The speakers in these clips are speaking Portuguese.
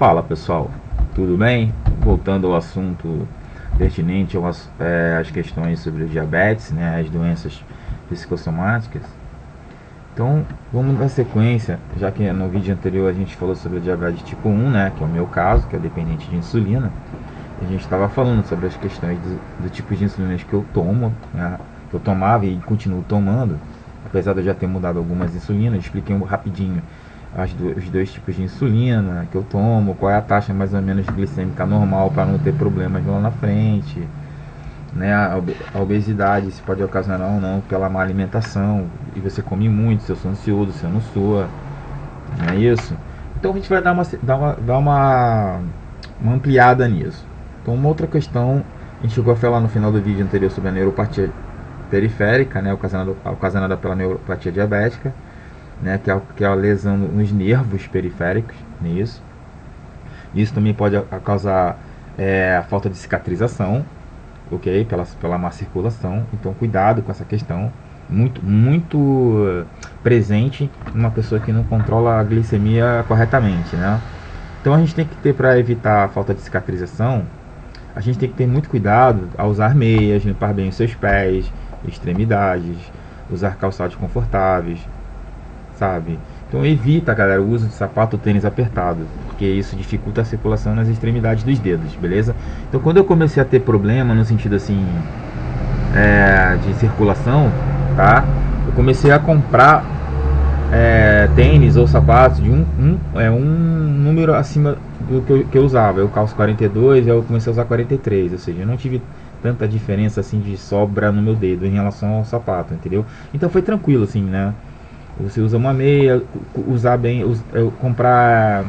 Fala pessoal, tudo bem? Voltando ao assunto pertinente às questões sobre o diabetes, né, as doenças psicossomáticas. Então vamos dar sequência, já que no vídeo anterior a gente falou sobre o diabetes tipo 1, né, que é o meu caso, que é dependente de insulina. A gente estava falando sobre as questões do tipo de insulina que eu tomo, né, que eu tomava e continuo tomando, apesar de eu já ter mudado algumas insulinas. Expliquei rapidinho os dois tipos de insulina que eu tomo, qual é a taxa mais ou menos glicêmica normal para não ter problemas lá na frente, né? A obesidade se pode ocasionar ou não pela má alimentação, e você come muito, se eu sou ansioso, se eu não sou, não é isso? Então a gente vai dar uma ampliada nisso. Então uma outra questão, a gente chegou a falar no final do vídeo anterior sobre a neuropatia periférica, né, ocasionada pela neuropatia diabética, né, que é a lesão nos nervos periféricos, nisso. Isso também pode causar a falta de cicatrização, ok? Pela má circulação. Então cuidado com essa questão, muito presente numa pessoa que não controla a glicemia corretamente, né? Então a gente tem que ter, para evitar a falta de cicatrização, a gente tem que ter muito cuidado ao usar meias, limpar bem os seus pés, extremidades, usar calçados confortáveis, sabe? Então evita, galera, o uso de sapato ou tênis apertado, porque isso dificulta a circulação nas extremidades dos dedos, beleza? Então quando eu comecei a ter problema no sentido assim de circulação, tá? Eu comecei a comprar tênis ou sapatos de um número acima do que eu usava. Eu calço 42 e eu comecei a usar 43, ou seja, eu não tive tanta diferença assim de sobra no meu dedo em relação ao sapato, entendeu? Então foi tranquilo assim, né? Você usa uma meia, usar bem, comprar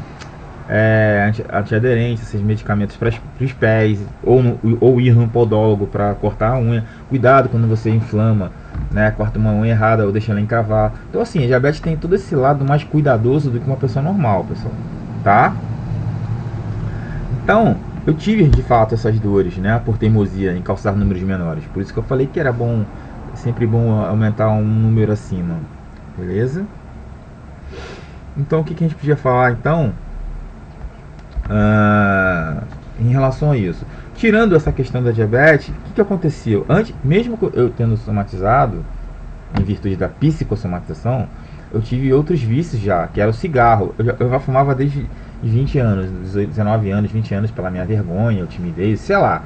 antiaderente, esses medicamentos para os pés, ou ir no podólogo para cortar a unha. Cuidado quando você inflama, né? Corta uma unha errada ou deixa ela encavar. Então assim, a diabetes tem todo esse lado mais cuidadoso do que uma pessoa normal, pessoal, tá? Então, eu tive de fato essas dores, né, por teimosia em calçar números menores. Por isso que eu falei que era bom, sempre bom aumentar um número acima. Beleza? Então o que a gente podia falar então em relação a isso? Tirando essa questão da diabetes, o que aconteceu? Antes, mesmo eu tendo somatizado, em virtude da psicossomatização, eu tive outros vícios já, que era o cigarro. Eu já fumava desde 20 anos, 19 anos, 20 anos, pela minha vergonha, ou timidez, sei lá,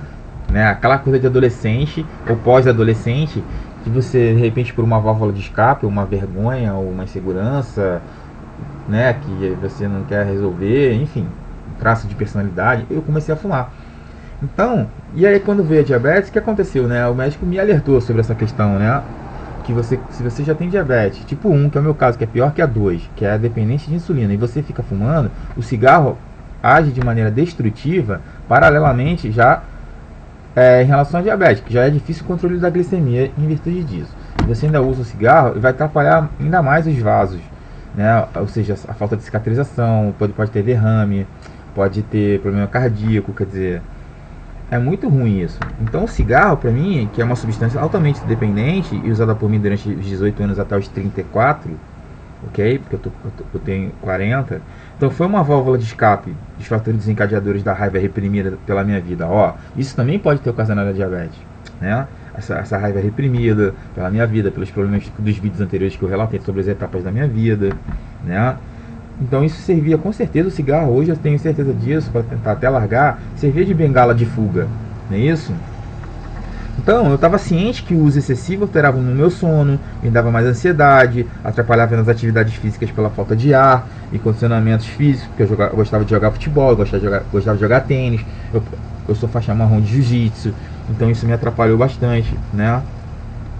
né? Aquela coisa de adolescente ou pós-adolescente, que você, de repente, por uma válvula de escape, uma vergonha ou uma insegurança, né, que você não quer resolver, enfim, um traço de personalidade, eu comecei a fumar. Então, e aí quando veio a diabetes, o que aconteceu, né? O médico me alertou sobre essa questão, né? Que se você já tem diabetes tipo 1, que é o meu caso, que é pior que a 2, que é a dependente de insulina, e você fica fumando, o cigarro age de maneira destrutiva, paralelamente já em relação à diabetes, que já é difícil o controle da glicemia em virtude disso. Você ainda usa o cigarro e vai atrapalhar ainda mais os vasos, né? Ou seja, a falta de cicatrização, pode ter derrame, pode ter problema cardíaco, quer dizer, é muito ruim isso. Então o cigarro, para mim, que é uma substância altamente dependente e usada por mim durante os 18 anos até os 34, ok? Porque eu tenho 40. Então foi uma válvula de escape dos fatores desencadeadores da raiva reprimida pela minha vida. Ó, isso também pode ter ocasionado a diabetes, né? Essa raiva reprimida pela minha vida, pelos problemas dos vídeos anteriores que eu relatei sobre as etapas da minha vida, né? Então isso servia com certeza, o cigarro, hoje eu tenho certeza disso, para tentar até largar, servia de bengala de fuga, não é isso? Então, eu estava ciente que o uso excessivo alterava no meu sono, me dava mais ansiedade, atrapalhava nas atividades físicas pela falta de ar e condicionamentos físicos, porque eu gostava de jogar futebol, eu gostava de jogar tênis, eu sou faixa marrom de jiu-jitsu, então isso me atrapalhou bastante, né?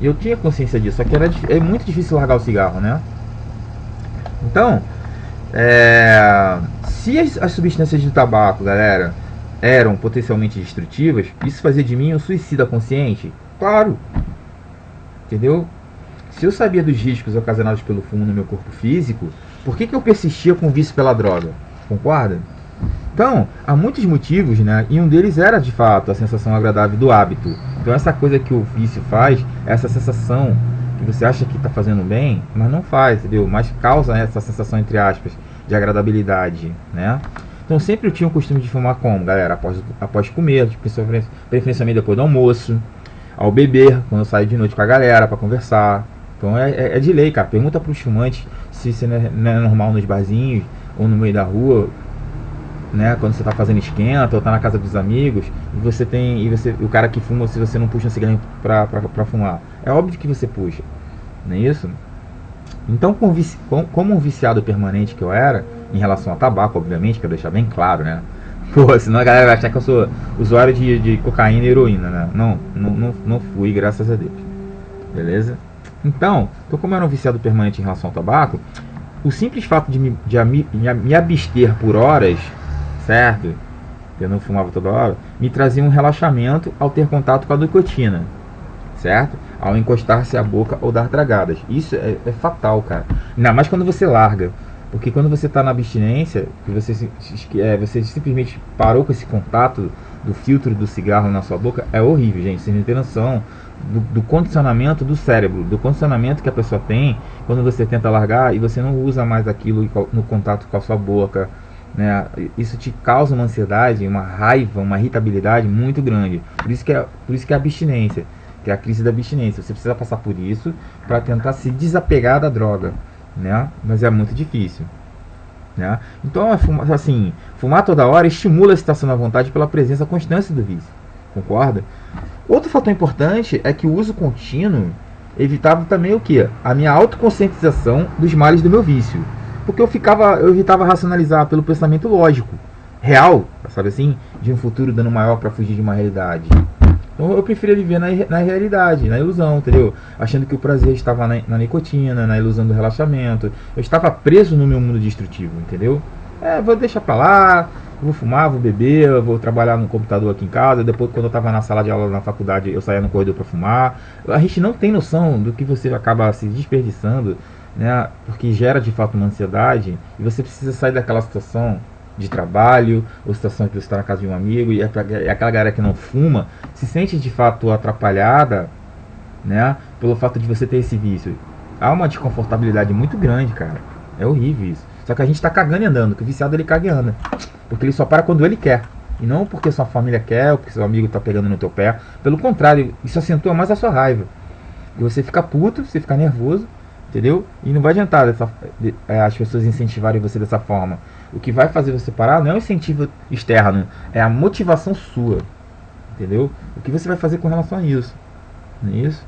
E eu tinha consciência disso, só que é muito difícil largar o cigarro, né? Então, se as substâncias de tabaco, galera, eram potencialmente destrutivas, isso fazia de mim um suicida consciente? Claro, entendeu? Se eu sabia dos riscos ocasionados pelo fumo no meu corpo físico, por que eu persistia com o vício pela droga? Concorda? Então, há muitos motivos, né? E um deles era, de fato, a sensação agradável do hábito. Então essa coisa que o vício faz, essa sensação que você acha que está fazendo bem, mas não faz, entendeu? Mas causa essa sensação, entre aspas, de agradabilidade, né? Então sempre eu tinha o costume de fumar como, galera? Após comer, preferencialmente depois do almoço, ao beber, quando eu saio de noite com a galera para conversar. Então é de lei, cara. Pergunta para os fumantes se isso não é normal nos barzinhos ou no meio da rua, né? Quando você tá fazendo esquenta ou tá na casa dos amigos o cara que fuma, se você não puxa um cigarrinho pra fumar, é óbvio que você puxa, não é isso? Então, como um viciado permanente que eu era, em relação ao tabaco, obviamente, quero deixar bem claro, né? Pô, senão a galera vai achar que eu sou usuário de cocaína e heroína, né? Não fui, graças a Deus. Beleza? Então, como eu era um viciado permanente em relação ao tabaco, o simples fato de me abster por horas, certo? Eu não fumava toda hora, me trazia um relaxamento ao ter contato com a nicotina, certo? Ao encostar-se à boca ou dar tragadas. Isso é fatal, cara. Ainda mais quando você larga. Porque quando você está na abstinência, que você simplesmente parou com esse contato do filtro do cigarro na sua boca, é horrível, gente. Vocês não têm noção do condicionamento do cérebro, do condicionamento que a pessoa tem quando você tenta largar e você não usa mais aquilo no contato com a sua boca, né? Isso te causa uma ansiedade, uma raiva, uma irritabilidade muito grande. Por isso que é a abstinência, que é a crise da abstinência. Você precisa passar por isso para tentar se desapegar da droga, né? Mas é muito difícil, né? Então, assim, fumar toda hora estimula a excitação da vontade pela presença constante do vício. Concorda? Outro fator importante é que o uso contínuo evitava também o que? A minha autoconscientização dos males do meu vício. Porque eu evitava racionalizar pelo pensamento lógico, real, sabe assim? De um futuro dando maior para fugir de uma realidade. Então eu preferia viver na realidade, na ilusão, entendeu? Achando que o prazer estava na nicotina, na ilusão do relaxamento. Eu estava preso no meu mundo destrutivo, entendeu? Vou deixar pra lá, vou fumar, vou beber, vou trabalhar no computador aqui em casa. Depois, quando eu estava na sala de aula na faculdade, eu saía no corredor para fumar. A gente não tem noção do que você acaba se desperdiçando, né? Porque gera de fato uma ansiedade e você precisa sair daquela situação de trabalho, ou situação que você está na casa de um amigo e aquela galera que não fuma se sente de fato atrapalhada, né, pelo fato de você ter esse vício. Há uma desconfortabilidade muito grande, cara. É horrível isso. Só que a gente tá cagando e andando, que o viciado ele caga e anda. Porque ele só para quando ele quer. E não porque sua família quer, ou porque seu amigo tá pegando no teu pé. Pelo contrário, isso acentua mais a sua raiva. E você fica puto, você fica nervoso, entendeu? E não vai adiantar as pessoas incentivarem você dessa forma. O que vai fazer você parar não é o incentivo externo, é a motivação sua, entendeu? O que você vai fazer com relação a isso, não é isso?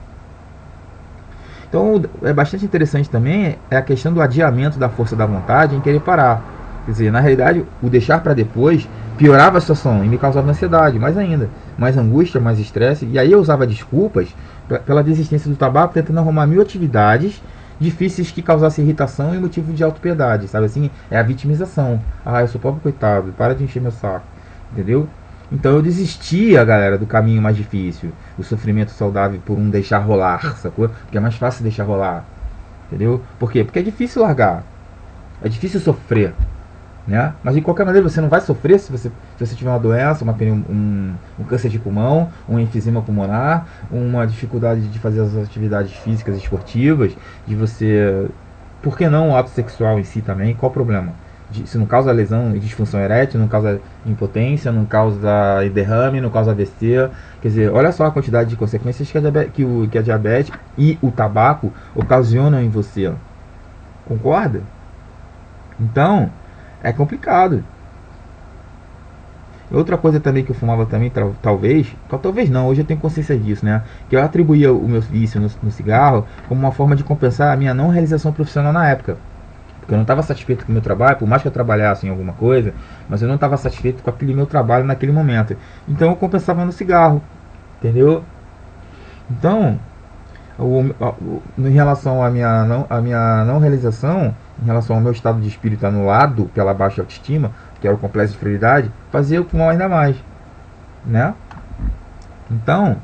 Então é bastante interessante também a questão do adiamento da força da vontade em querer parar. Quer dizer, na realidade, o deixar para depois piorava a situação e me causava ansiedade, mais ainda, mais angústia, mais estresse. E aí eu usava desculpas pela desistência do tabaco, tentando arrumar 1000 atividades difíceis que causassem irritação e motivo de autopiedade, sabe assim? É a vitimização. Eu sou pobre coitado, para de encher meu saco, entendeu? Então eu desistia, galera, do caminho mais difícil, o sofrimento saudável por um deixar rolar, sacou? Porque é mais fácil deixar rolar, entendeu? Por quê? Porque é difícil largar, é difícil sofrer, né? Mas de qualquer maneira você não vai sofrer se você tiver uma doença, um câncer de pulmão, um enfisema pulmonar, uma dificuldade de fazer as atividades físicas e esportivas, de você... Por que não o ato sexual em si também? Qual o problema? Se não causa lesão e disfunção erétil, não causa impotência, não causa derrame, não causa AVC. Quer dizer, olha só a quantidade de consequências que a diabetes e o tabaco ocasionam em você. Concorda? Então... é complicado. Outra coisa também que eu fumava também, talvez não, hoje eu tenho consciência disso, né? Que eu atribuía o meu vício no cigarro como uma forma de compensar a minha não realização profissional na época. Porque eu não estava satisfeito com o meu trabalho, por mais que eu trabalhasse em alguma coisa, mas eu não estava satisfeito com aquele meu trabalho naquele momento. Então eu compensava no cigarro, entendeu? Então, em relação à minha não realização, em relação ao meu estado de espírito anulado pela baixa autoestima, que era o complexo de inferioridade, fazia eu fumar ainda mais, né? Então,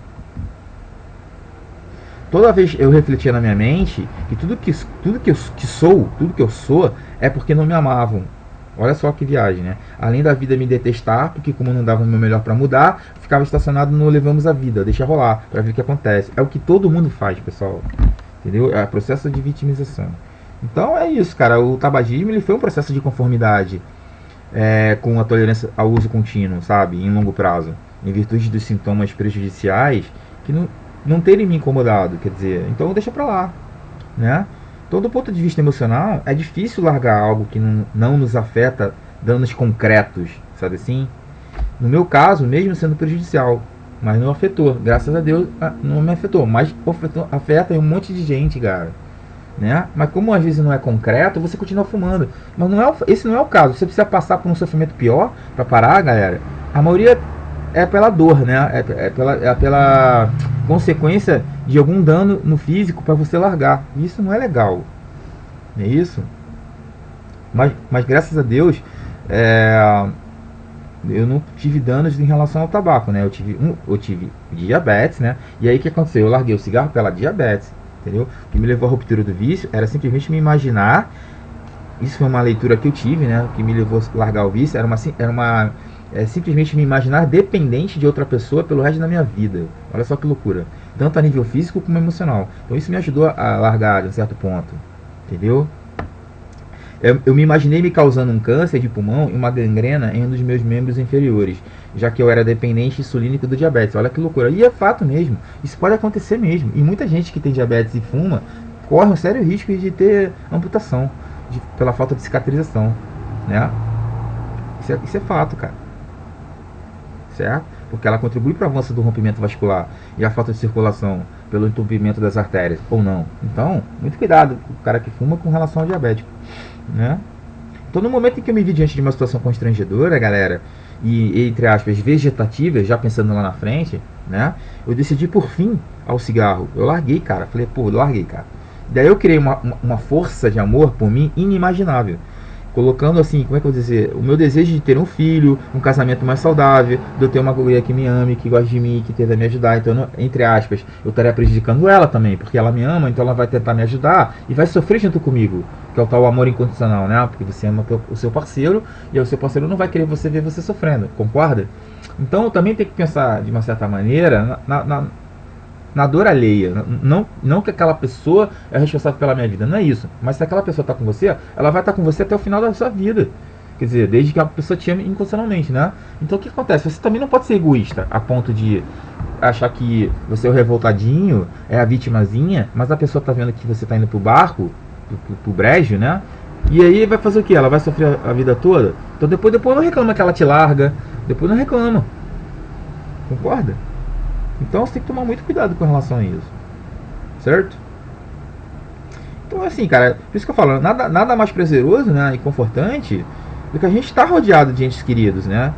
toda vez eu refletia na minha mente que tudo que eu sou é porque não me amavam. Olha só que viagem, né? Além da vida me detestar, porque como não dava o meu melhor para mudar, ficava estacionado no levamos a vida, deixa rolar, para ver o que acontece. É o que todo mundo faz, pessoal. Entendeu? É o processo de vitimização. Então é isso, cara. O tabagismo ele foi um processo de conformidade. com a tolerância ao uso contínuo, sabe, em longo prazo, em virtude dos sintomas prejudiciais que não terem me incomodado, quer dizer, então deixa pra lá, né? Então, do ponto de vista emocional, é difícil largar algo que não nos afeta danos concretos, sabe assim? No meu caso, mesmo sendo prejudicial, mas não afetou, graças a Deus não me afetou, mas afeta um monte de gente, cara, né? Mas como às vezes não é concreto, você continua fumando. Mas esse não é o caso. Você precisa passar por um sofrimento pior para parar, galera. A maioria é pela dor, né? É pela consequência de algum dano no físico para você largar. Isso não é legal, não é isso? Mas graças a Deus, eu não tive danos em relação ao tabaco, né? Eu tive diabetes, né? E aí o que aconteceu? Eu larguei o cigarro pela diabetes, entendeu? O que me levou à ruptura do vício era simplesmente me imaginar. Isso foi uma leitura que eu tive, né? O que me levou a largar o vício simplesmente me imaginar dependente de outra pessoa pelo resto da minha vida. Olha só que loucura. Tanto a nível físico como emocional. Então isso me ajudou a largar de um certo ponto, entendeu? Eu me imaginei me causando um câncer de pulmão e uma gangrena em um dos meus membros inferiores, já que eu era dependente insulínico do diabetes. Olha que loucura. E é fato mesmo. Isso pode acontecer mesmo. E muita gente que tem diabetes e fuma corre um sério risco de ter amputação pela falta de cicatrização, né? Isso é fato, cara. Certo? Porque ela contribui para o avanço do rompimento vascular e a falta de circulação pelo entupimento das artérias, ou não. Então, muito cuidado com o cara que fuma com relação ao diabético, né? Então, no momento em que eu me vi diante de uma situação constrangedora, galera, e entre aspas, vegetativa, já pensando lá na frente, né? Eu decidi por fim ao cigarro. Eu larguei, cara. Falei, pô, larguei, cara. Daí eu criei uma força de amor por mim inimaginável. Colocando assim, como é que eu vou dizer, o meu desejo de ter um filho, um casamento mais saudável, de eu ter uma mulher que me ame, que gosta de mim, que tenta me ajudar. Então, entre aspas, eu estaria prejudicando ela também, porque ela me ama, então ela vai tentar me ajudar e vai sofrer junto comigo, que é o tal amor incondicional, né? Porque você ama o seu parceiro e o seu parceiro não vai querer ver você sofrendo, concorda? Então, eu também tenho que pensar de uma certa maneira na dor alheia. Não que aquela pessoa é responsável pela minha vida, não é isso. Mas se aquela pessoa está com você, ela vai estar com você até o final da sua vida. Quer dizer, desde que a pessoa te ame incondicionalmente, né? Então o que acontece? Você também não pode ser egoísta a ponto de achar que você é o revoltadinho, é a vitimazinha, mas a pessoa está vendo que você está indo pro barco, pro brejo, né? E aí vai fazer o que? Ela vai sofrer a vida toda? Então depois não reclama que ela te larga. Depois não reclama. Concorda? Então você tem que tomar muito cuidado com relação a isso, certo? Então assim, cara, por isso que eu falo, nada mais prazeroso, né, e confortante do que a gente estar rodeado de entes queridos, né?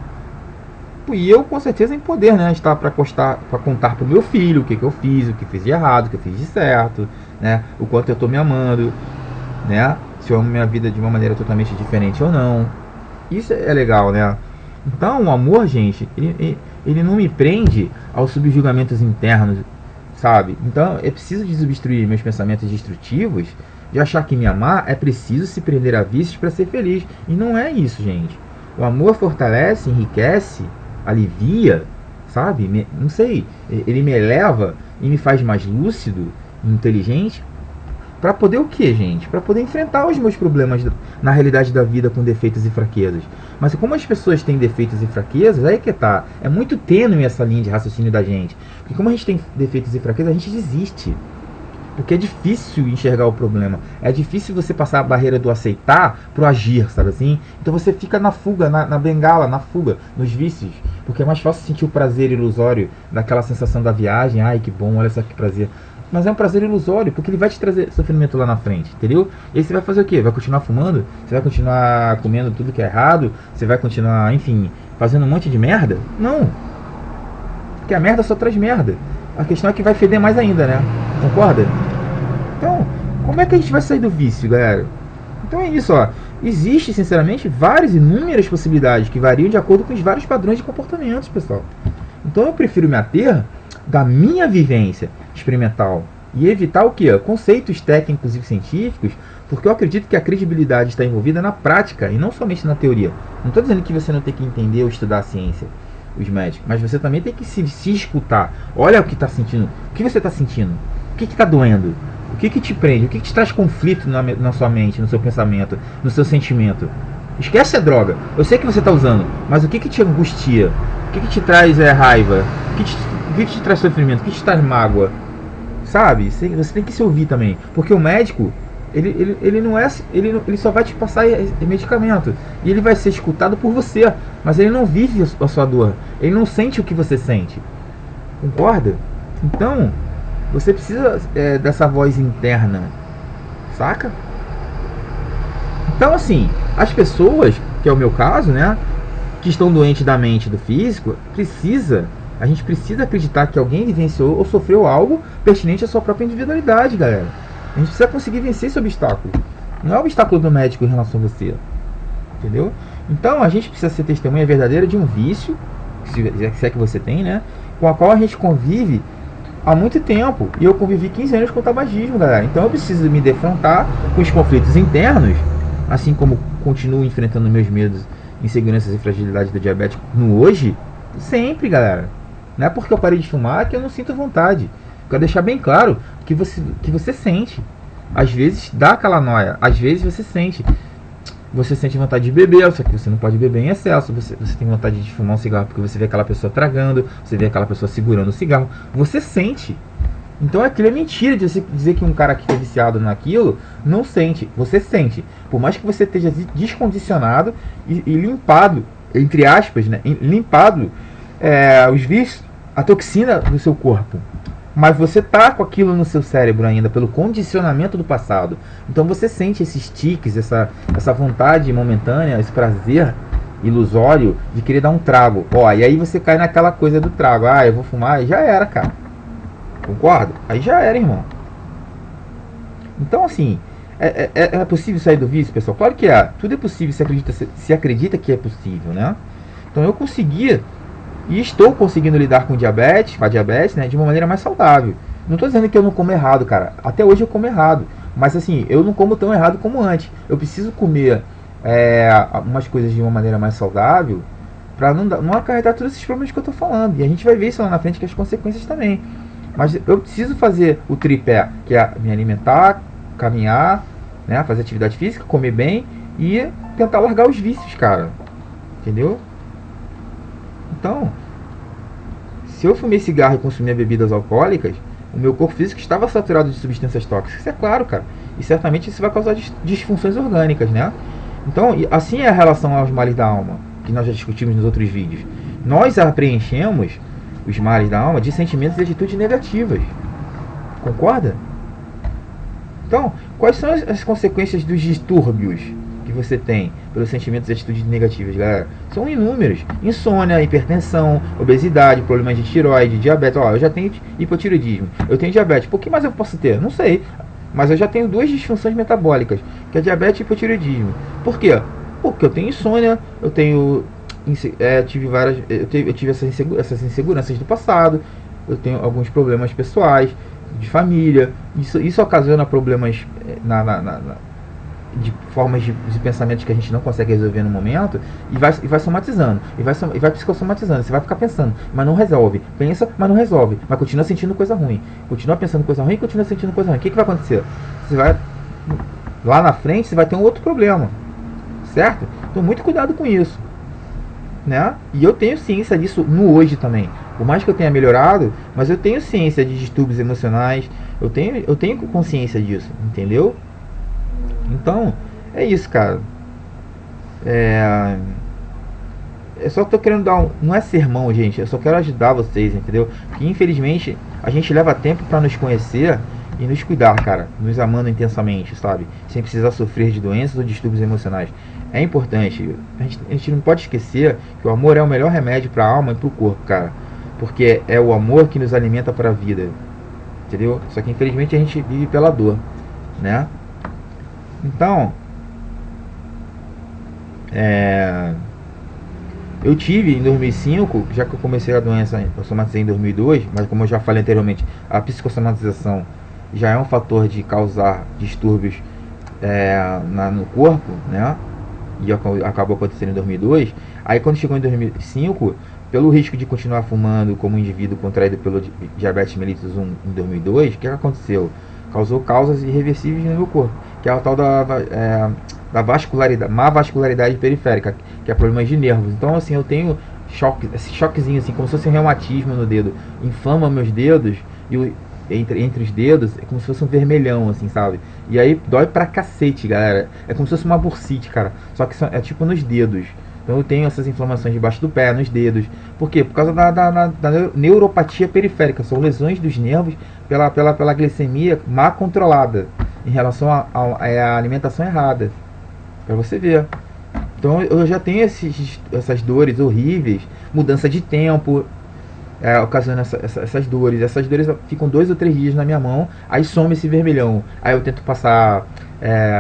E eu com certeza em poder, né, estar para contar pro meu filho o que eu fiz, o que fiz de errado, o que eu fiz de certo, né? O quanto eu tô me amando, né? Se eu amo minha vida de uma maneira totalmente diferente ou não. Isso é legal, né? Então o amor, gente, ele não me prende aos subjugamentos internos, sabe? Então é preciso desobstruir meus pensamentos destrutivos de achar que me amar é preciso se prender a vícios para ser feliz. E não é isso, gente. O amor fortalece, enriquece, alivia, sabe? Não sei, ele me eleva e me faz mais lúcido, inteligente. Para poder o que, gente? Para poder enfrentar os meus problemas na realidade da vida com defeitos e fraquezas. Mas como as pessoas têm defeitos e fraquezas, aí que tá. É muito tênue essa linha de raciocínio da gente. Porque como a gente tem defeitos e fraquezas, a gente desiste. Porque é difícil enxergar o problema. É difícil você passar a barreira do aceitar pro agir, sabe assim? Então você fica na fuga, na bengala, na fuga, nos vícios. Porque é mais fácil sentir o prazer ilusório daquela sensação da viagem. Ai, que bom, olha só que prazer. Mas é um prazer ilusório, porque ele vai te trazer sofrimento lá na frente, entendeu? E aí você vai fazer o quê? Vai continuar fumando? Você vai continuar comendo tudo que é errado? Você vai continuar, enfim, fazendo um monte de merda? Não. Porque a merda só traz merda. A questão é que vai feder mais ainda, né? Concorda? Então, como é que a gente vai sair do vício, galera? Então é isso, ó. Existe, sinceramente, inúmeras possibilidades que variam de acordo com os vários padrões de comportamentos, pessoal. Então eu prefiro me ater da minha vivência experimental e evitar o que? Conceitos técnicos e científicos, porque eu acredito que a credibilidade está envolvida na prática e não somente na teoria. Não estou dizendo que você não tem que entender ou estudar a ciência, os médicos, mas você também tem que se escutar. Olha o que está sentindo, o que você está sentindo, o que está doendo, o que te prende, o que te traz conflito na sua mente, no seu pensamento, no seu sentimento. Esquece a droga. Eu sei que você está usando, mas o que te angustia? O que te traz raiva? O que te traz sofrimento? O que te traz mágoa? Sabe? Você tem que se ouvir também. Porque o médico, ele não é. Ele só vai te passar medicamento. E ele vai ser escutado por você. Mas ele não vive a sua dor. Ele não sente o que você sente. Concorda? Então, você precisa dessa voz interna. Saca? Então, assim, as pessoas, que é o meu caso, né, que estão doentes da mente e do físico, a gente precisa acreditar que alguém vivenciou ou sofreu algo pertinente à sua própria individualidade, galera. A gente precisa conseguir vencer esse obstáculo. Não é o obstáculo do médico em relação a você. Entendeu? Então, a gente precisa ser testemunha verdadeira de um vício, se é que você tem, né, com a qual a gente convive há muito tempo. E eu convivi 15 anos com o tabagismo, galera. Então eu preciso me defrontar com os conflitos internos, assim como continuo enfrentando meus medos, inseguranças e fragilidade do diabetes no hoje, sempre, galera. Não é porque eu parei de fumar que eu não sinto vontade. Eu quero deixar bem claro que você sente. Às vezes dá aquela noia, às vezes você sente. Você sente vontade de beber, só que você não pode beber em excesso. Você tem vontade de fumar um cigarro porque você vê aquela pessoa tragando, você vê aquela pessoa segurando o cigarro. Você sente. Então aquilo é mentira de você dizer que um cara que é viciado naquilo não sente. Você sente. Por mais que você esteja descondicionado e limpado, entre aspas, né? Limpado os vícios, a toxina do seu corpo. Mas você tá com aquilo no seu cérebro ainda, pelo condicionamento do passado. Então você sente esses tiques, essa vontade momentânea, esse prazer ilusório de querer dar um trago. Ó, e aí você cai naquela coisa do trago. Ah, eu vou fumar, e já era, cara. Concorda? Aí já era, irmão. Então, assim, é possível sair do vício, pessoal? Claro que é. Tudo é possível se acredita que é possível, né? Então eu conseguia e estou conseguindo lidar com a diabetes, né, de uma maneira mais saudável. Não estou dizendo que eu não como errado, cara. Até hoje eu como errado. Mas assim, eu não como tão errado como antes. Eu preciso comer umas coisas de uma maneira mais saudável para não acarretar todos esses problemas que eu estou falando. E a gente vai ver isso lá na frente, que as consequências também. Mas eu preciso fazer o tripé, que é me alimentar, caminhar, né, fazer atividade física, comer bem e tentar largar os vícios, cara. Entendeu? Então, se eu fumei cigarro e consumia bebidas alcoólicas, o meu corpo físico estava saturado de substâncias tóxicas. Isso é claro, cara. E certamente isso vai causar disfunções orgânicas, né? Então, assim é a relação aos males da alma, que nós já discutimos nos outros vídeos. Nós preenchemos os males da alma de sentimentos e atitudes negativas. Concorda? Então, quais são as consequências dos distúrbios que você tem pelos sentimentos e atitudes negativas, galera? São inúmeros. Insônia, hipertensão, obesidade, problemas de tireoide, diabetes. Ó, eu já tenho hipotireoidismo, eu tenho diabetes. Por que mais eu posso ter? Não sei. Mas eu já tenho duas disfunções metabólicas, que é diabetes e hipotireoidismo. Por quê? Porque eu tenho insônia, eu tive essas inseguranças do passado, eu tenho alguns problemas pessoais, de família. Isso ocasiona problemas de formas de pensamentos que a gente não consegue resolver no momento, e vai somatizando, e vai psicossomatizando. Você vai ficar pensando, mas não resolve. Pensa, mas não resolve. Mas continua sentindo coisa ruim. Continua pensando coisa ruim, continua sentindo coisa ruim. O que vai acontecer? Você vai, lá na frente, você vai ter um outro problema. Certo? Então, muito cuidado com isso. Né? E eu tenho ciência disso no hoje também. Por mais que eu tenha melhorado, mas eu tenho ciência de distúrbios emocionais. Eu tenho consciência disso. Entendeu? Então, é isso, cara. Eu só tô querendo dar não é sermão, gente. Eu só quero ajudar vocês, entendeu? Porque infelizmente a gente leva tempo pra nos conhecer e nos cuidar, cara. Nos amando intensamente, sabe? Sem precisar sofrer de doenças ou distúrbios emocionais. É importante. A gente não pode esquecer que o amor é o melhor remédio pra alma e pro corpo, cara. Porque é o amor que nos alimenta pra vida. Entendeu? Só que infelizmente a gente vive pela dor, né? Então, eu tive em 2005, já que eu comecei a doença, eu somatizei em 2002, mas como eu já falei anteriormente, a psicossomatização já é um fator de causar distúrbios no corpo, né? E acabou acontecendo em 2002. Aí quando chegou em 2005, pelo risco de continuar fumando como indivíduo contraído pelo diabetes mellitus 1 em 2002, o que aconteceu? Causou causas irreversíveis no meu corpo, que é a tal da da vascularidade, má vascularidade periférica, que é problemas de nervos. Então, assim, eu tenho esse choquezinho, assim, como se fosse um reumatismo no dedo. Inflama meus dedos e entre os dedos é como se fosse um vermelhão, assim, sabe? E aí dói pra cacete, galera. É como se fosse uma bursite, cara. Só que é tipo nos dedos. Então eu tenho essas inflamações debaixo do pé, nos dedos. Por quê? Por causa da neuropatia periférica. São lesões dos nervos pela glicemia má controlada em relação à alimentação errada. Pra você ver. Então eu já tenho essas dores horríveis, mudança de tempo, ocasionando essas dores. Essas dores ficam 2 ou 3 dias na minha mão, aí some esse vermelhão. Aí eu tento passar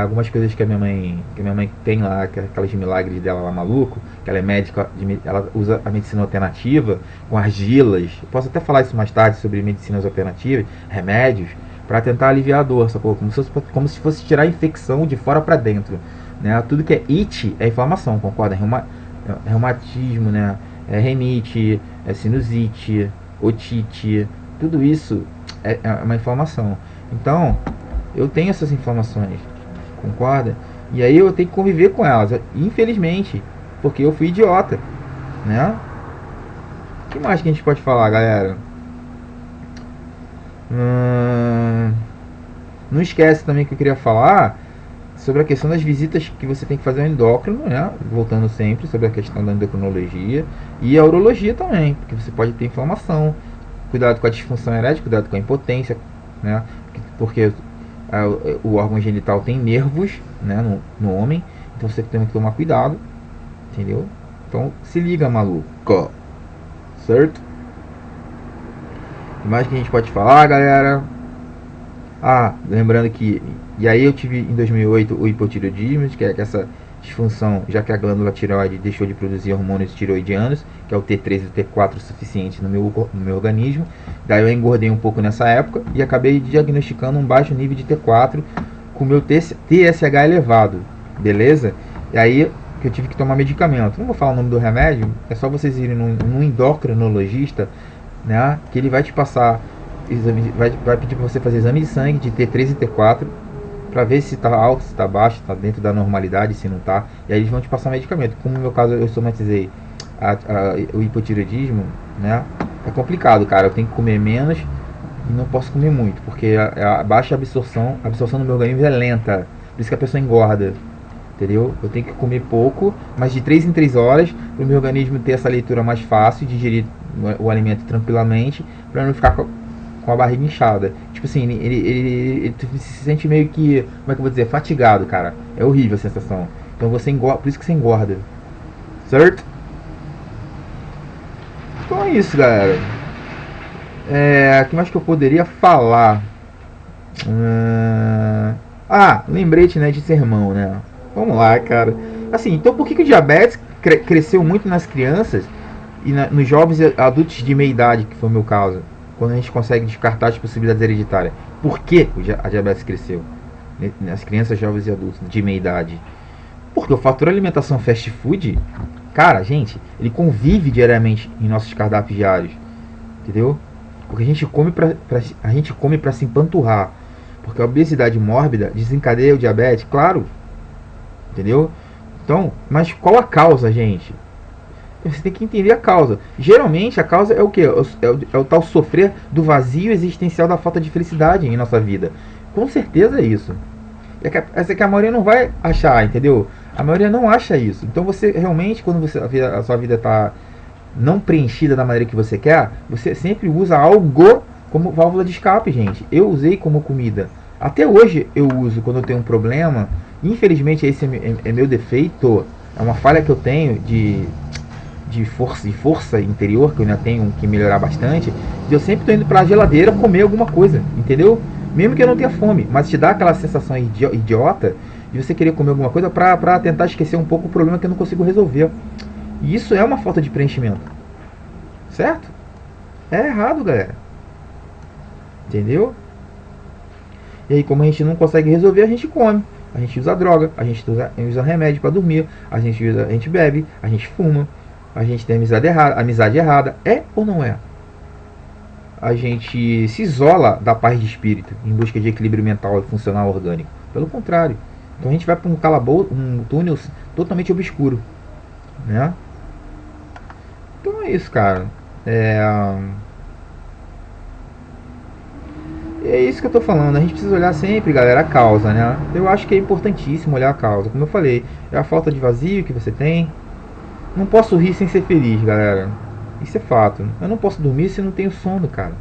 algumas coisas que a minha mãe tem lá, aquelas de milagres dela lá, maluco, que ela é médica, ela usa a medicina alternativa com argilas. Eu posso até falar isso mais tarde sobre medicinas alternativas, remédios, para tentar aliviar a dor, sacou? Como se fosse tirar a infecção de fora para dentro. Né? Tudo que é it é inflamação, concorda? Reumatismo, né? É renite, é sinusite, otite, tudo isso é uma inflamação. Então, eu tenho essas inflamações, concorda? E aí eu tenho que conviver com elas, infelizmente, porque eu fui idiota, né? O que mais que a gente pode falar, galera? Não esquece também que eu queria falar sobre a questão das visitas que você tem que fazer ao endócrino, né? Voltando sempre sobre a questão da endocrinologia e a urologia também, porque você pode ter inflamação. Cuidado com a disfunção erétil, cuidado com a impotência, né? Porque o órgão genital tem nervos, né? No homem, então você tem que tomar cuidado, entendeu? Então se liga, maluco, certo? O que mais que a gente pode falar, galera? Lembrando que... E aí eu tive em 2008 o hipotireoidismo, que é essa disfunção, já que a glândula tireoide deixou de produzir hormônios tireoidianos, que é o T3 e o T4 suficiente no meu organismo. Daí eu engordei um pouco nessa época e acabei diagnosticando um baixo nível de T4 com o meu TSH elevado, beleza? E aí que eu tive que tomar medicamento. Não vou falar o nome do remédio, é só vocês irem num endocrinologista, né, que ele vai te passar... Vai pedir para você fazer exame de sangue de T3 e T4 para ver se está alto, se está baixo, se está dentro da normalidade, se não está. E aí eles vão te passar medicamento. Como no meu caso eu somatizei o hipotireoidismo, né? É complicado, cara. Eu tenho que comer menos e não posso comer muito, porque a baixa absorção do meu organismo é lenta. Por isso que a pessoa engorda, entendeu? Eu tenho que comer pouco, mas de 3 em 3 horas, para o meu organismo ter essa leitura mais fácil, digerir o alimento tranquilamente, para não ficar com a barriga inchada. Tipo assim, ele se sente meio que, como é que eu vou dizer, fatigado, cara. É horrível a sensação. Então você engorda, por isso que você engorda. Certo? Então é isso, galera. O que mais que eu poderia falar? Lembrete, né, de sermão, né? Vamos lá, cara. Assim, então por que o diabetes cresceu muito nas crianças e nos jovens e adultos de meia idade, que foi o meu caso? Quando a gente consegue descartar as possibilidades hereditárias. Por que a diabetes cresceu nas crianças, jovens e adultos de meia idade? Porque o fator alimentação fast food, cara, gente, ele convive diariamente em nossos cardápios diários, entendeu? Porque a gente come para se empanturrar. Porque a obesidade mórbida desencadeia o diabetes, claro, entendeu? Então, mas qual a causa, gente? Você tem que entender a causa. Geralmente a causa é o que? É o tal sofrer do vazio existencial da falta de felicidade em nossa vida. Com certeza é isso. Essa que a maioria não vai achar, entendeu? A maioria não acha isso. Então você realmente, quando a sua vida está não preenchida da maneira que você quer, você sempre usa algo como válvula de escape, gente. Eu usei como comida. Até hoje eu uso quando eu tenho um problema. Infelizmente esse é meu defeito. É uma falha que eu tenho de força interior, que eu ainda tenho que melhorar bastante. Eu sempre estou indo para a geladeira comer alguma coisa, entendeu? Mesmo que eu não tenha fome, mas te dá aquela sensação idiota de você querer comer alguma coisa para tentar esquecer um pouco o problema que eu não consigo resolver. E isso é uma falta de preenchimento, certo? É errado, galera, entendeu? E aí, como a gente não consegue resolver, a gente come, a gente usa droga, a gente usa remédio para dormir, a gente bebe, a gente fuma, a gente tem amizade errada. É ou não é? A gente se isola da paz de espírito em busca de equilíbrio mental e funcional orgânico. Pelo contrário, Então a gente vai para um túnel totalmente obscuro, né? Então é isso, cara. É isso que eu tô falando. A gente precisa olhar sempre, galera, a causa, né? Eu acho que é importantíssimo olhar a causa. Como eu falei, é a falta de vazio que você tem. Não posso rir sem ser feliz, galera. Isso é fato. Eu não posso dormir se não tenho sono, cara.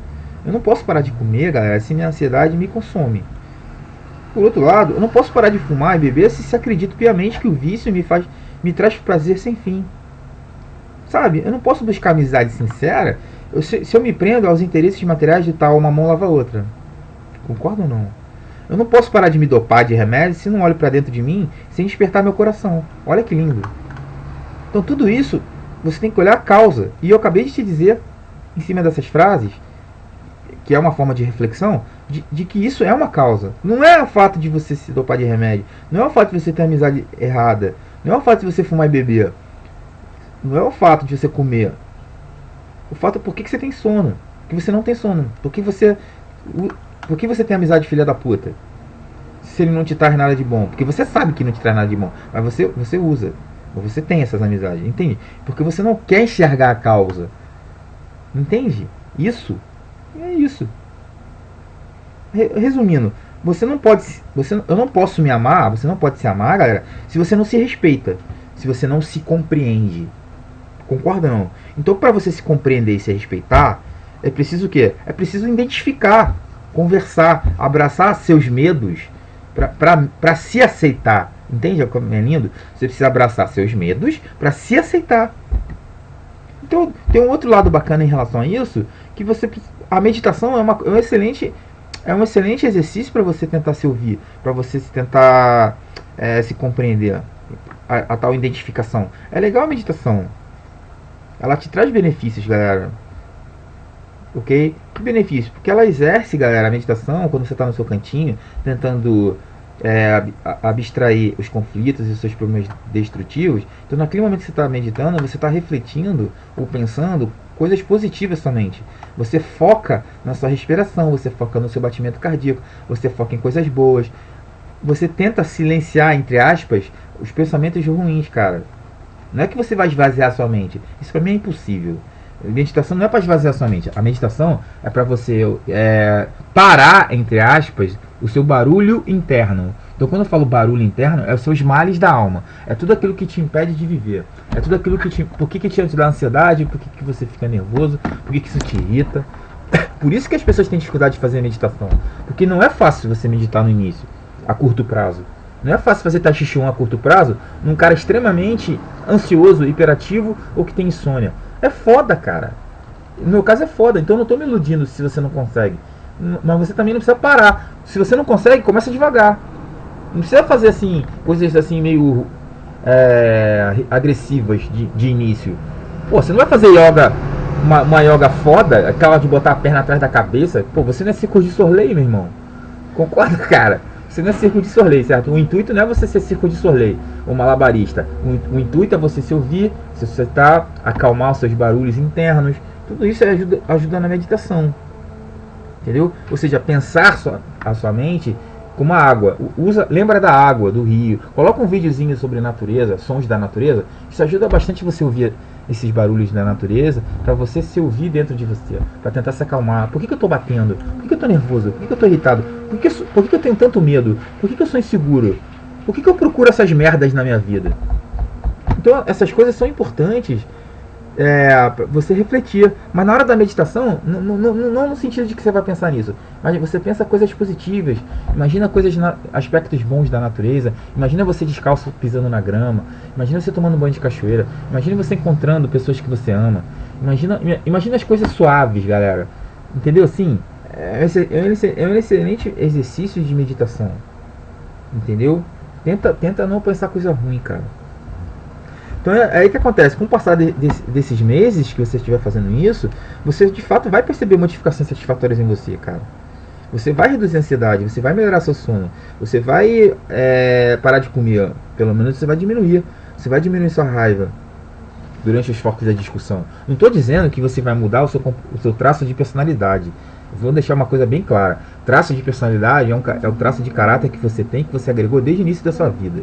Eu não posso parar de comer, galera, se minha ansiedade me consome. Por outro lado, eu não posso parar de fumar e beber se acredito piamente que o vício me traz prazer sem fim. Sabe? Eu não posso buscar amizade sincera se eu me prendo aos interesses materiais de tal uma mão lava a outra. Concorda ou não? Eu não posso parar de me dopar de remédio se não olho para dentro de mim sem despertar meu coração. Olha que lindo. Então tudo isso você tem que olhar a causa. E eu acabei de te dizer, em cima dessas frases, que é uma forma de reflexão, de que isso é uma causa. Não é o fato de você se dopar de remédio. Não é o fato de você ter amizade errada. Não é o fato de você fumar e beber. Não é o fato de você comer. O fato é por que você tem sono. Por que você não tem sono. Por que você tem amizade filha da puta? Se ele não te traz nada de bom. Porque você sabe que não te traz nada de bom. Mas você usa. Ou você tem essas amizades. Entende? Porque você não quer enxergar a causa. Entende? Isso. É isso. Resumindo. Eu não posso me amar. Você não pode se amar, galera. Se você não se respeita. Se você não se compreende. Concorda ou não? Então, para você se compreender e se respeitar, é preciso o quê? É preciso identificar, conversar, abraçar seus medos para se aceitar. Entende como é lindo? Você precisa abraçar seus medos para se aceitar. Então, tem um outro lado bacana em relação a isso, que a meditação é um excelente exercício para você tentar se ouvir, para você tentar se compreender, a tal identificação. É legal a meditação. Ela te traz benefícios, galera. Ok? Que benefício? Porque ela exerce, galera, a meditação quando você está no seu cantinho, tentando abstrair os conflitos e os seus problemas destrutivos. Então, naquele momento que você está meditando, você está refletindo ou pensando coisas positivas somente. Você foca na sua respiração, você foca no seu batimento cardíaco, você foca em coisas boas. Você tenta silenciar, entre aspas, os pensamentos ruins, cara. Não é que você vai esvaziar sua mente. Isso pra mim é impossível. A meditação não é para esvaziar sua mente. A meditação é para você parar, entre aspas, o seu barulho interno. Então, quando eu falo barulho interno, é os seus males da alma. É tudo aquilo que te impede de viver. É tudo aquilo que Por que te dá ansiedade? Por que você fica nervoso? Por que isso te irrita? Por isso que as pessoas têm dificuldade de fazer a meditação. Porque não é fácil você meditar no início, a curto prazo. Não é fácil fazer Tai Chi Chuan a curto prazo num cara extremamente ansioso, hiperativo ou que tem insônia. É foda, cara. No meu caso é foda, então eu não tô me iludindo se você não consegue. Mas você também não precisa parar. Se você não consegue, começa devagar. Não precisa fazer assim, coisas assim meio agressivas de início. Pô, você não vai fazer yoga, uma yoga foda, aquela de botar a perna atrás da cabeça. Pô, você não é Circo de Soleil, meu irmão. Concorda, cara? Você não é Circo de Soleil, certo? O intuito não é você ser Circo de Soleil ou malabarista. O intuito é você se ouvir, se você acalmar os seus barulhos internos. Tudo isso ajuda na meditação. Entendeu? Ou seja, pensar a sua mente como a água. Lembra da água, do rio. Coloca um videozinho sobre natureza, sons da natureza. Isso ajuda bastante você ouvir esses barulhos da natureza, para você se ouvir dentro de você, para tentar se acalmar. Por que eu estou batendo? Por que eu estou nervoso? Por que eu estou irritado? Por que eu tenho tanto medo? Por que eu sou inseguro? Por que eu procuro essas merdas na minha vida? Então essas coisas são importantes para você refletir. Mas na hora da meditação, não no sentido de que você vai pensar nisso, mas você pensa coisas positivas. Imagina aspectos bons da natureza. Imagina você descalço pisando na grama. Imagina você tomando banho de cachoeira. Imagina você encontrando pessoas que você ama. Imagina as coisas suaves, galera. Entendeu? Assim, é um excelente exercício de meditação. Entendeu? Tenta não pensar coisa ruim, cara. Então é aí que acontece, com o passar desses meses que você estiver fazendo isso, você de fato vai perceber modificações satisfatórias em você, cara. Você vai reduzir a ansiedade, você vai melhorar seu sono, você vai parar de comer, pelo menos você vai diminuir sua raiva durante os focos da discussão. Não estou dizendo que você vai mudar o seu traço de personalidade. Vou deixar uma coisa bem clara. Traço de personalidade é o traço de caráter que você tem, que você agregou desde o início da sua vida.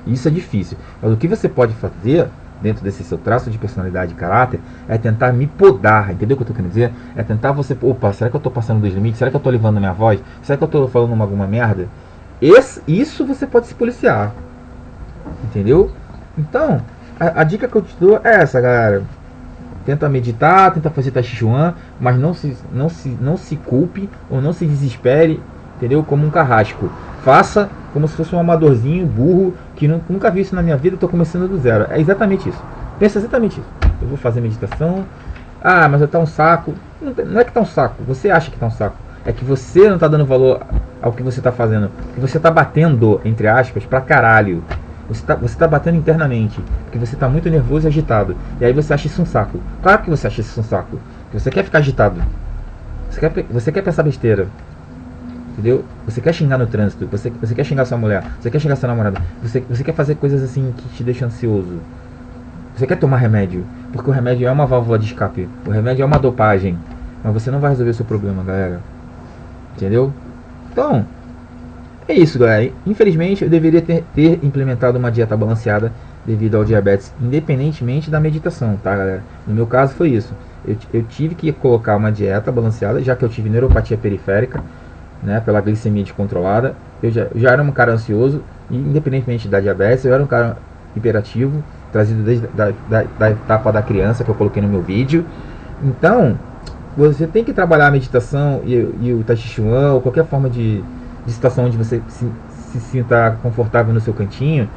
E isso é difícil. Mas o que você pode fazer dentro desse seu traço de personalidade e caráter é tentar me podar, entendeu o que eu estou querendo dizer? É tentar você, opa, será que eu estou passando dos limites? Será que eu estou levando minha voz? Será que eu estou falando alguma merda? Isso você pode se policiar, entendeu? Então, a dica que eu te dou é essa, galera. Tenta meditar, tenta fazer Tai Chi Chuan, mas não se culpe ou não se desespere, entendeu? Como um carrasco. Faça como se fosse um amadorzinho, burro, que nunca vi isso na minha vida e estou começando do zero. É exatamente isso. Pensa exatamente isso. Eu vou fazer meditação. Ah, mas tá um saco. Não é que tá um saco. Você acha que tá um saco. É que você não tá dando valor ao que você tá fazendo. Que você tá batendo, entre aspas, pra caralho. Você tá batendo internamente. Porque você tá muito nervoso e agitado. E aí você acha isso um saco. Claro que você acha isso um saco. Porque você quer ficar agitado. Você quer pensar besteira. Entendeu? Você quer xingar no trânsito, você quer xingar sua mulher, você quer xingar sua namorada, você quer fazer coisas assim que te deixam ansioso. Você quer tomar remédio, porque o remédio é uma válvula de escape, o remédio é uma dopagem, mas você não vai resolver o seu problema, galera. Entendeu? Então, é isso, galera. Infelizmente, eu deveria ter implementado uma dieta balanceada devido ao diabetes, independentemente da meditação, tá, galera? No meu caso foi isso. Eu tive que colocar uma dieta balanceada, já que eu tive neuropatia periférica, né, pela glicemia descontrolada. Eu já era um cara ansioso, e independentemente da diabetes, eu era um cara hiperativo, trazido desde da etapa da criança, que eu coloquei no meu vídeo. Então, você tem que trabalhar a meditação e o Tai Chi Chuan, ou qualquer forma de situação onde você se sinta confortável no seu cantinho,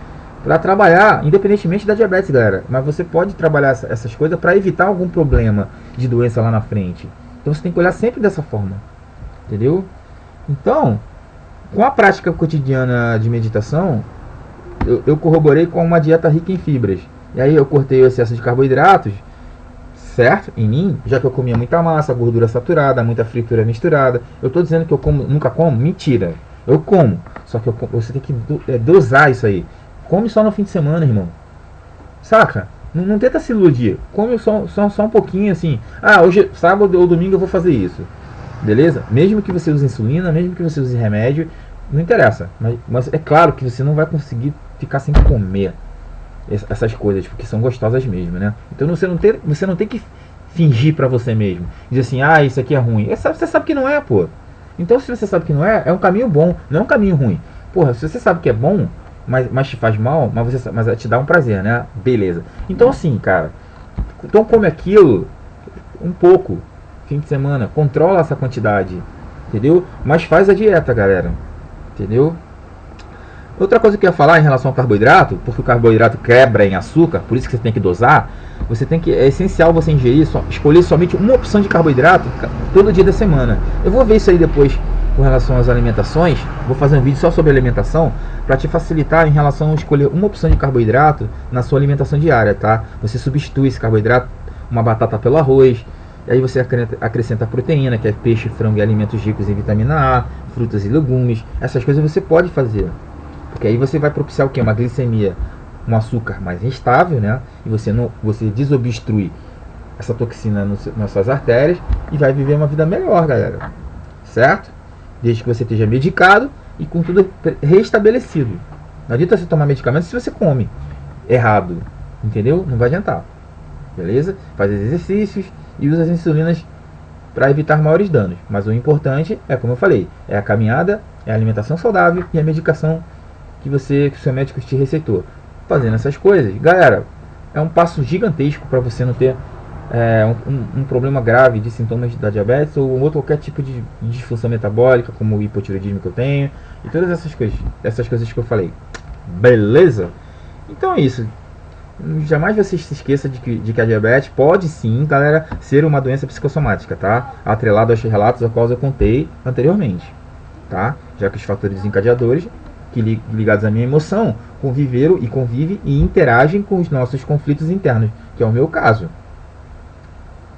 para trabalhar, independentemente da diabetes, galera. Mas você pode trabalhar essas coisas para evitar algum problema de doença lá na frente. Então você tem que olhar sempre dessa forma, entendeu? Então, com a prática cotidiana de meditação, eu corroborei com uma dieta rica em fibras. E aí eu cortei o excesso de carboidratos, certo? Em mim, já que eu comia muita massa, gordura saturada, muita fritura misturada. Eu estou dizendo que eu nunca como? Mentira. Eu como. Só que você tem que dosar isso aí. Come só no fim de semana, irmão. Saca? Não tenta se iludir. Come só um pouquinho assim. Ah, hoje, sábado ou domingo eu vou fazer isso. Beleza? Mesmo que você use insulina, mesmo que você use remédio, não interessa. Mas é claro que você não vai conseguir ficar sem comer essas coisas, porque são gostosas mesmo, né? Então você não tem que fingir pra você mesmo. Dizer assim, ah, isso aqui é ruim. Você sabe que não é, pô. Então se você sabe que não é, é um caminho bom, não é um caminho ruim. Porra, se você sabe que é bom, mas te faz mal, mas te dá um prazer, né? Beleza. Então assim, cara, então come aquilo um pouco. Fim de semana, controla essa quantidade, entendeu? Mas faz a dieta, galera, entendeu? Outra coisa que eu ia falar em relação ao carboidrato, porque o carboidrato quebra em açúcar, por isso que você tem que dosar. É essencial você ingerir, escolher somente uma opção de carboidrato todo dia da semana. Eu vou ver isso aí depois com relação às alimentações. Vou fazer um vídeo só sobre alimentação para te facilitar em relação a escolher uma opção de carboidrato na sua alimentação diária, tá? Você substitui esse carboidrato, uma batata pelo arroz. E aí você acrescenta proteína, que é peixe, frango e alimentos ricos em vitamina A, frutas e legumes. Essas coisas você pode fazer. Porque aí você vai propiciar o quê? Uma glicemia, um açúcar mais instável, né? E você desobstrui essa toxina nas suas artérias e vai viver uma vida melhor, galera. Certo? Desde que você esteja medicado e com tudo restabelecido. Não adianta você tomar medicamento se você come errado. Entendeu? Não vai adiantar. Beleza? Faz exercícios e usa as insulinas para evitar maiores danos. Mas o importante é, como eu falei, é a caminhada, é a alimentação saudável e a medicação que o seu médico te receitou. Fazendo essas coisas, galera, é um passo gigantesco para você não ter um problema grave de sintomas da diabetes ou qualquer tipo de disfunção metabólica, como o hipotireoidismo que eu tenho e todas essas coisas que eu falei. Beleza? Então é isso. Jamais você se esqueça de que a diabetes pode sim, galera, ser uma doença psicossomática, tá? Atrelado aos relatos aos quais eu contei anteriormente, tá? Já que os fatores desencadeadores, que ligados à minha emoção, convivem e interagem com os nossos conflitos internos, que é o meu caso.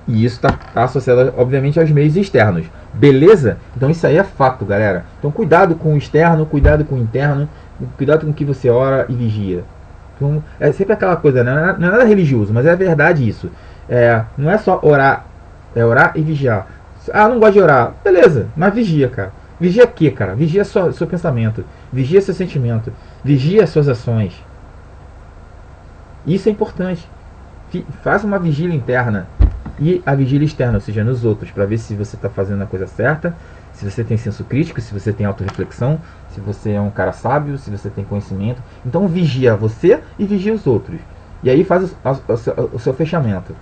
E isso está associado, obviamente, aos meios externos. Beleza? Então isso aí é fato, galera. Então cuidado com o externo, cuidado com o interno, cuidado com o que você ora e vigia. Então, é sempre aquela coisa, né? Não é nada religioso, mas é verdade isso. Não é só orar, é orar e vigiar. Ah, não gosto de orar. Beleza, mas vigia, cara. Vigia o quê, cara? Vigia seu pensamento. Vigia seu sentimento. Vigia suas ações. Isso é importante. Faça uma vigília interna e a vigília externa, ou seja, nos outros, para ver se você está fazendo a coisa certa, se você tem senso crítico, se você tem autorreflexão, se você é um cara sábio, se você tem conhecimento. Então vigia você e vigia os outros. E aí faz o seu fechamento.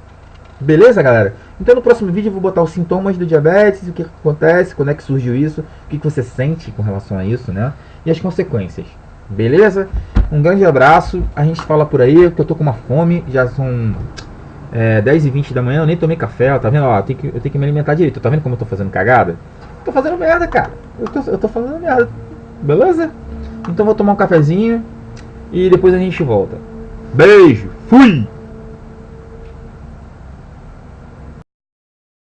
Beleza, galera? Então no próximo vídeo eu vou botar os sintomas do diabetes, o que acontece, quando é que surgiu isso, o que você sente com relação a isso, né? E as consequências. Beleza? Um grande abraço. A gente fala por aí, porque eu tô com uma fome. Já são 10h20 da manhã, eu nem tomei café, tá vendo? Ó, eu tenho que me alimentar direito. Tá vendo como eu tô fazendo cagada? Tô fazendo merda, cara. Eu tô fazendo merda. Beleza? Então vou tomar um cafezinho e depois a gente volta. Beijo, fui!